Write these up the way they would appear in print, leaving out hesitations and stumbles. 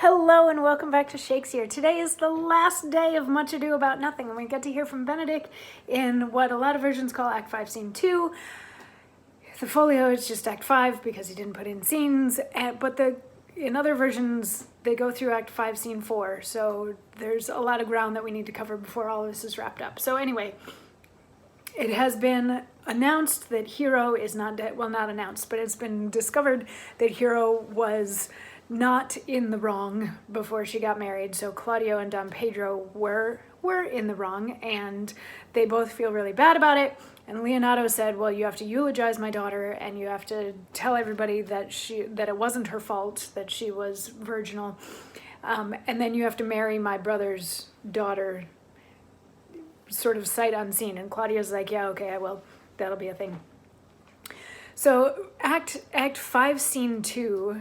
Hello and welcome back to Shakesyear. Today is the last day of Much Ado About Nothing, and we get to hear from Benedicke in what a lot of versions call Act 5, Scene 2. The folio is just Act 5 because he didn't put in scenes, but in other versions they go through Act 5, Scene 4, so there's a lot of ground that we need to cover before all of this is wrapped up. So anyway, it has been announced that Hero is not dead. Well, not announced, but it's been discovered that Hero was not in the wrong before she got married. So Claudio and Don Pedro were in the wrong, and they both feel really bad about it. And Leonardo said, well, you have to eulogize my daughter, and you have to tell everybody that it wasn't her fault, that she was virginal. And then you have to marry my brother's daughter, sort of sight unseen. And Claudio's like, yeah, okay, I will. That'll be a thing. So Act 5, Scene 2,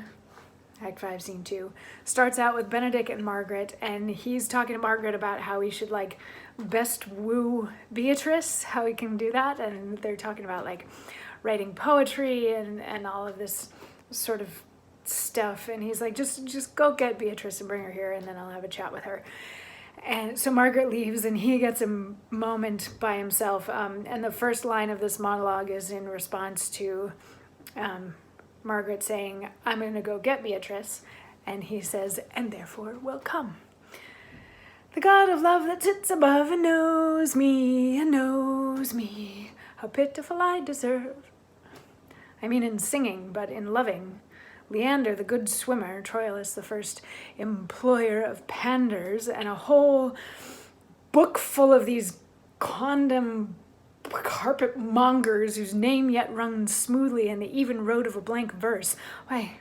Act 5, Scene 2, starts out with Benedicke and Margaret, and he's talking to Margaret about how he should, like, best woo Beatrice, how he can do that, and they're talking about, like, writing poetry and all of this sort of stuff, and he's like, just go get Beatrice and bring her here, and then I'll have a chat with her. And so Margaret leaves, and he gets a moment by himself, and the first line of this monologue is in response to Margaret saying, I'm going to go get Beatrice, and he says, and therefore will come. The God of love that sits above and knows me, how pitiful I deserve. I mean in singing, but in loving. Leander, the good swimmer, Troilus, the first employer of panders, and a whole book full of these condom carpet mongers whose name yet runs smoothly in the even road of a blank verse. Why,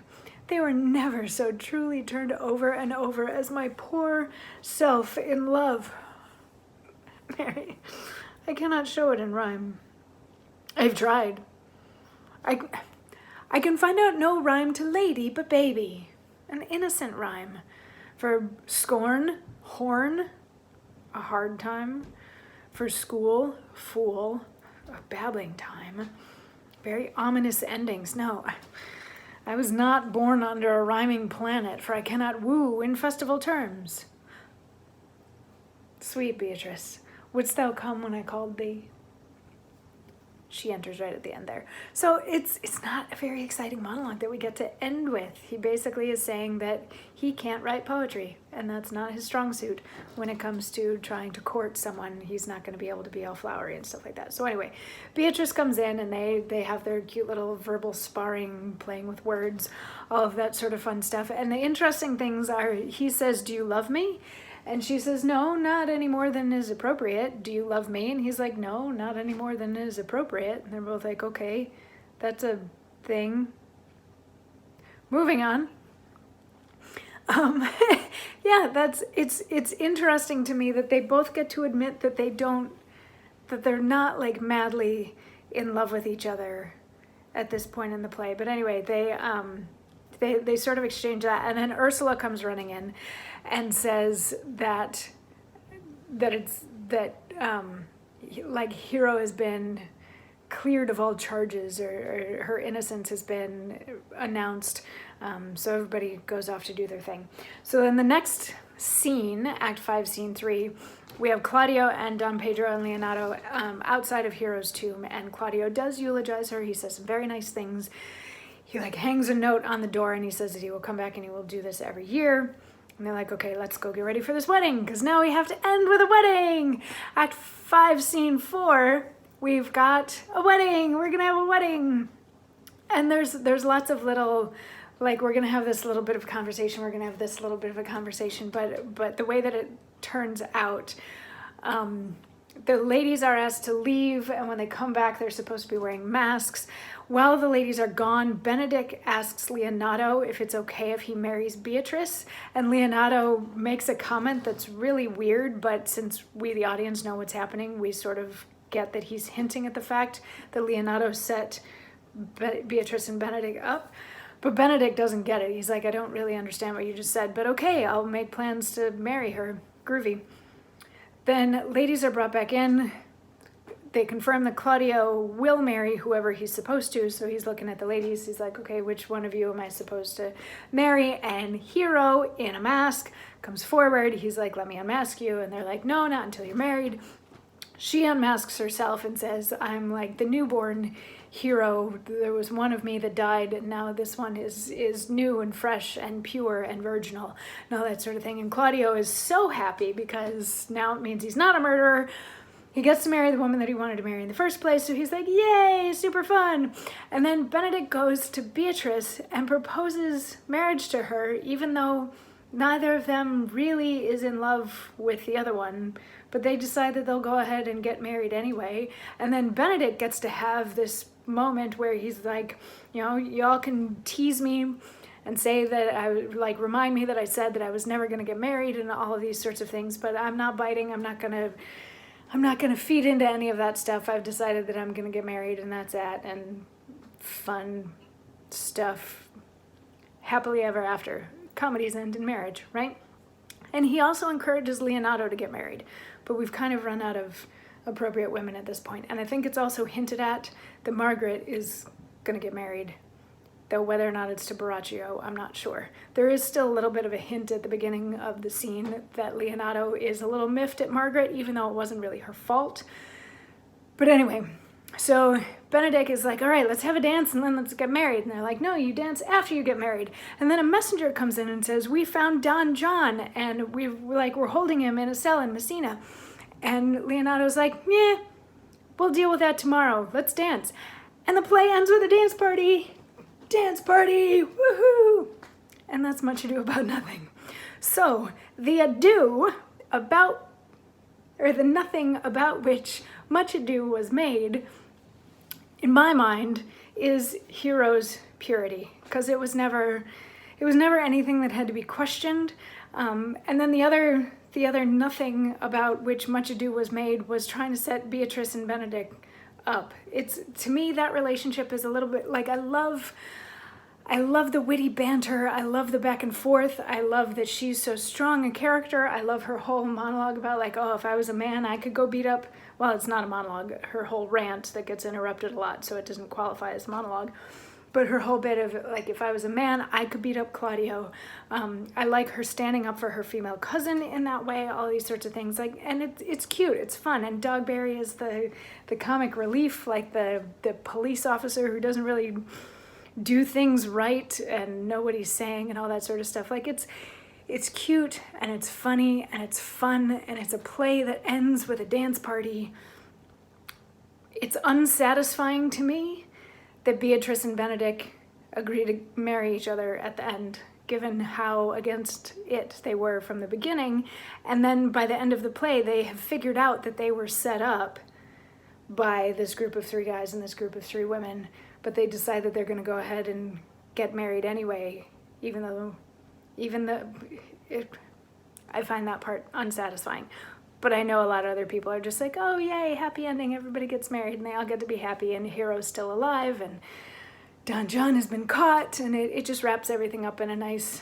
they were never so truly turned over and over as my poor self in love. Mary, I cannot show it in rhyme. I've tried. I can find out no rhyme to lady but baby, an innocent rhyme. For scorn, horn, a hard time. For school, fool, a babbling time. Very ominous endings. No, I was not born under a rhyming planet, for I cannot woo in festival terms. Sweet Beatrice, wouldst thou come when I called thee? She enters right at the end there. So it's not a very exciting monologue that we get to end with. He basically is saying that he can't write poetry, and that's not his strong suit when it comes to trying to court someone. He's not going to be able to be all flowery and stuff like that. So anyway, Beatrice comes in, and they have their cute little verbal sparring, playing with words, all of that sort of fun stuff. And the interesting things are, he says, do you love me? And she says, no, not any more than is appropriate. Do you love me? And he's like, no, not any more than is appropriate. And they're both like, okay, that's a thing. Moving on. Yeah, it's interesting to me that they both get to admit that they're not like madly in love with each other at this point in the play. But anyway, they sort of exchange that, and then Ursula comes running in and says that like Hero has been cleared of all charges, or her innocence has been announced. So everybody goes off to do their thing. So in the next scene, Act 5, Scene 3, we have Claudio and Don Pedro and Leonardo outside of Hero's tomb, and Claudio does eulogize her. He says some very nice things. He like hangs a note on the door, and he says that he will come back and he will do this every year. And they're like, okay, let's go get ready for this wedding, because now we have to end with a wedding. Act 5, Scene 4, we've got a wedding. We're gonna have a wedding. And there's lots of little, like, we're gonna have this little bit of conversation. We're gonna have this little bit of a conversation. But the way that it turns out, the ladies are asked to leave, and when they come back, they're supposed to be wearing masks. While the ladies are gone, Benedicke asks Leonardo if it's okay if he marries Beatrice, and Leonardo makes a comment that's really weird, but since we, the audience, know what's happening, we sort of get that he's hinting at the fact that Leonardo set Beatrice and Benedicke up. But Benedicke doesn't get it. He's like, I don't really understand what you just said, but okay, I'll make plans to marry her. Groovy. Then ladies are brought back in. they confirm that Claudio will marry whoever he's supposed to. So he's looking at the ladies. He's like, okay, which one of you am I supposed to marry? And Hero in a mask comes forward. He's like, let me unmask you. And they're like, no, not until you're married. She unmasks herself and says, I'm like the newborn hero. There was one of me that died, and now this one is new and fresh and pure and virginal, and all that sort of thing. And Claudio is so happy because now it means he's not a murderer. He gets to marry the woman that he wanted to marry in the first place, so he's like, yay, super fun. And then Benedict goes to Beatrice and proposes marriage to her, even though neither of them really is in love with the other one, but they decide that they'll go ahead and get married anyway. And then Benedict gets to have this moment where he's like, you know, y'all can tease me and say that like remind me that I said that I was never going to get married and all of these sorts of things, but I'm not biting. I'm not going to feed into any of that stuff. I've decided that I'm going to get married, and that's that. And fun stuff, happily ever after. Comedies end in marriage, right? And he also encourages Leonardo to get married, but we've kind of run out of appropriate women at this point. And I think it's also hinted at that Margaret is going to get married, though whether or not it's to Borachio, I'm not sure. There is still a little bit of a hint at the beginning of the scene that Leonardo is a little miffed at Margaret, even though it wasn't really her fault. But anyway, so Benedict is like, all right, let's have a dance and then let's get married. And they're like, no, you dance after you get married. And then a messenger comes in and says, we found Don John, and we're holding him in a cell in Messina. And Leonardo's like, yeah, we'll deal with that tomorrow. Let's dance. And the play ends with a dance party. Dance party, woohoo! And that's Much Ado About Nothing. So the nothing about which Much Ado was made, in my mind, is Hero's purity, because it was never anything that had to be questioned. And then the other nothing about which Much Ado was made was trying to set Beatrice and Benedict up. It's, to me, that relationship is a little bit like, I love the witty banter. I love the back and forth. I love that she's so strong a character. I love her whole monologue about like, oh, if I was a man, I could go beat up. Well, it's not a monologue. Her whole rant that gets interrupted a lot, so it doesn't qualify as monologue. But her whole bit of like, if I was a man, I could beat up Claudio. I like her standing up for her female cousin in that way. All these sorts of things. Like, and it's cute. It's fun. And Dogberry is the comic relief, like the police officer who doesn't really do things right and know what he's saying and all that sort of stuff. Like, it's cute and it's funny and it's fun and it's a play that ends with a dance party. It's unsatisfying to me that Beatrice and Benedict agree to marry each other at the end, given how against it they were from the beginning. And then by the end of the play, they have figured out that they were set up by this group of 3 guys and this group of 3 women, but they decide that they're going to go ahead and get married anyway, I find that part unsatisfying. But I know a lot of other people are just like, oh, yay, happy ending, everybody gets married, and they all get to be happy, and Hero's still alive, and Don John has been caught, and it just wraps everything up in a nice,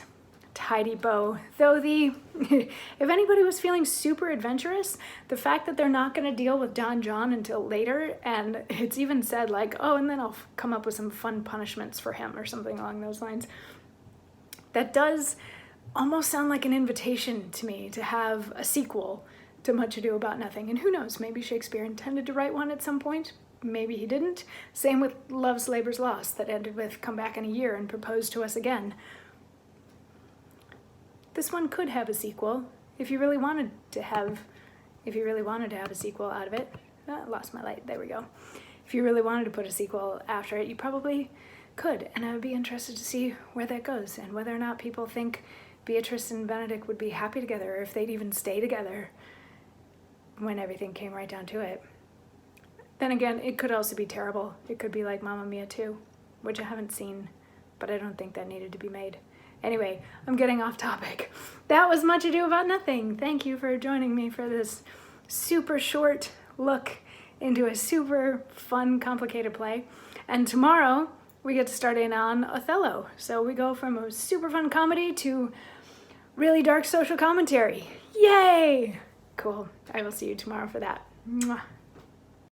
tidy bow. Though if anybody was feeling super adventurous, the fact that they're not going to deal with Don John until later, and it's even said like, oh, and then I'll come up with some fun punishments for him or something along those lines, that does almost sound like an invitation to me to have a sequel to Much Ado About Nothing. And who knows, maybe Shakespeare intended to write one at some point. Maybe he didn't. Same with Love's Labour's Lost, that ended with come back in a year and propose to us again. This one could have a sequel if you really wanted to have a sequel out of it. I lost my light, there we go. If you really wanted to put a sequel after it, you probably could, and I would be interested to see where that goes and whether or not people think Beatrice and Benedict would be happy together, or if they'd even stay together when everything came right down to it. Then again, it could also be terrible. It could be like Mamma Mia 2, which I haven't seen, but I don't think that needed to be made. Anyway, I'm getting off topic. That was Much Ado About Nothing. Thank you for joining me for this super short look into a super fun, complicated play. And tomorrow, we get to start in on Othello. So we go from a super fun comedy to really dark social commentary. Yay! Cool. I will see you tomorrow for that. Mwah.